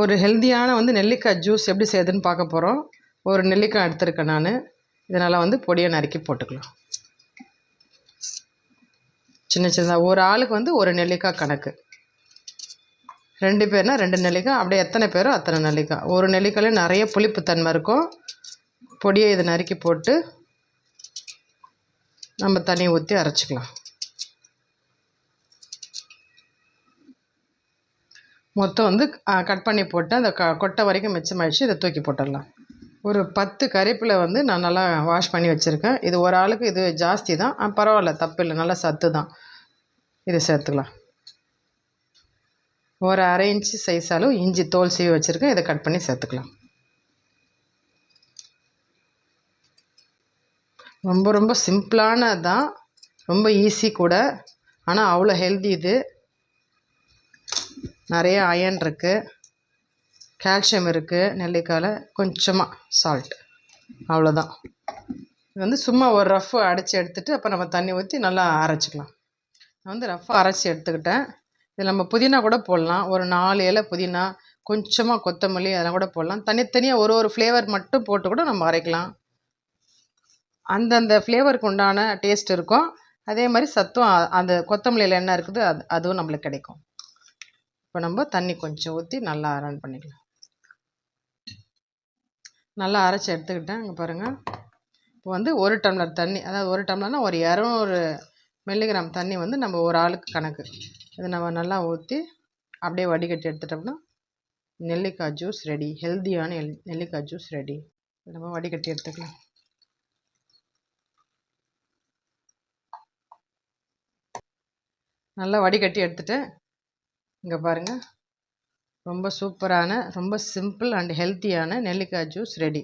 ஒரு ஹெல்த்தியான நெல்லிக்காய் ஜூஸ் எப்படி செய்யுதுன்னு பார்க்க போகிறோம். ஒரு நெல்லிக்காய் எடுத்திருக்கேன் நான். இதனால் பொடியை நறுக்கி போட்டுக்கலாம். சின்ன சின்னதாக ஒரு ஆளுக்கு ஒரு நெல்லிக்காய் கணக்கு. 2 பேர்னால் 2 நெல்லிக்காய், அப்படியே எத்தனை பேரோ அத்தனை நெல்லிக்காய். ஒரு நெல்லிக்காயில் நிறைய புளிப்புத்தன்மை இருக்கும். பொடியை இதை நறுக்கி போட்டு நம்ம தண்ணி ஊற்றி அரைச்சிக்கலாம். மொத்தம் கட் பண்ணி போட்டு அந்த கொட்டை வரைக்கும் மிச்சமாகிடுச்சு. இதை தூக்கி போட்டுடலாம். ஒரு 10 கறிவேப்பிலை நான் நல்லா வாஷ் பண்ணி வச்சுருக்கேன். இது ஒரு ஆளுக்கு இது ஜாஸ்தி தான், பரவாயில்ல, தப்பு இல்லை, நல்லா சத்து தான். இதை சேர்த்துக்கலாம். ஒரு 1/2 இன்ச்சு சைஸ் அளவு இஞ்சி தோல் சீவி வச்சுருக்கேன். இதை கட் பண்ணி சேர்த்துக்கலாம். ரொம்ப ரொம்ப சிம்பிளானது தான், ரொம்ப ஈஸி கூட, ஆனால் அவ்வளோ ஹெல்தி. இது நிறைய அயன் இருக்குது, கால்சியம் இருக்குது நெல்லிக்காயில். கொஞ்சமாக சால்ட், அவ்வளோதான். இது சும்மா ஒரு ரஃப் அடைச்சி எடுத்துகிட்டு அப்புறம் நம்ம தண்ணி ஊற்றி நல்லா அரைச்சிக்கலாம். நான் ரஃப்பாக அரைச்சி எடுத்துக்கிட்டேன். இதில் நம்ம புதினா கூட போடலாம். ஒரு 4 இலை புதினா, கொஞ்சமாக கொத்தமல்லி, அதெல்லாம் கூட போடலாம். தனித்தனியாக ஒரு ஃப்ளேவர் மட்டும் போட்டு கூட நம்ம அரைக்கலாம். அந்தந்த ஃப்ளேவருக்கு உண்டான டேஸ்ட் இருக்கும். அதே மாதிரி சத்தும் அந்த கொத்தமல்லியில் என்ன இருக்குது அதுவும் நம்மளுக்கு கிடைக்கும். இப்போ நம்ம தண்ணி கொஞ்சம் ஊற்றி நல்லா ரன் பண்ணிக்கலாம். நல்லா அரைச்சி எடுத்துக்கிட்டேன். இங்கே பாருங்கள். இப்போ 1 டம்ளர் தண்ணி, அதாவது 1 டம்ளர்னால் ஒரு 200 மில்லிகிராம் தண்ணி நம்ம ஒரு ஆளுக்கு கணக்கு. இதை நம்ம நல்லா ஊற்றி அப்படியே வடிகட்டி எடுத்துட்டோம்னா நெல்லிக்காய் ஜூஸ் ரெடி. ஹெல்த்தியான நெல்லிக்காய் ஜூஸ் ரெடி. நம்ம வடிகட்டி எடுத்துக்கலாம். நல்லா வடிகட்டி எடுத்துட்டு இங்கே பாருங்கள், ரொம்ப சூப்பரான, ரொம்ப சிம்பிள் அண்ட் ஹெல்த்தியான நெல்லிக்காய் ஜூஸ் ரெடி.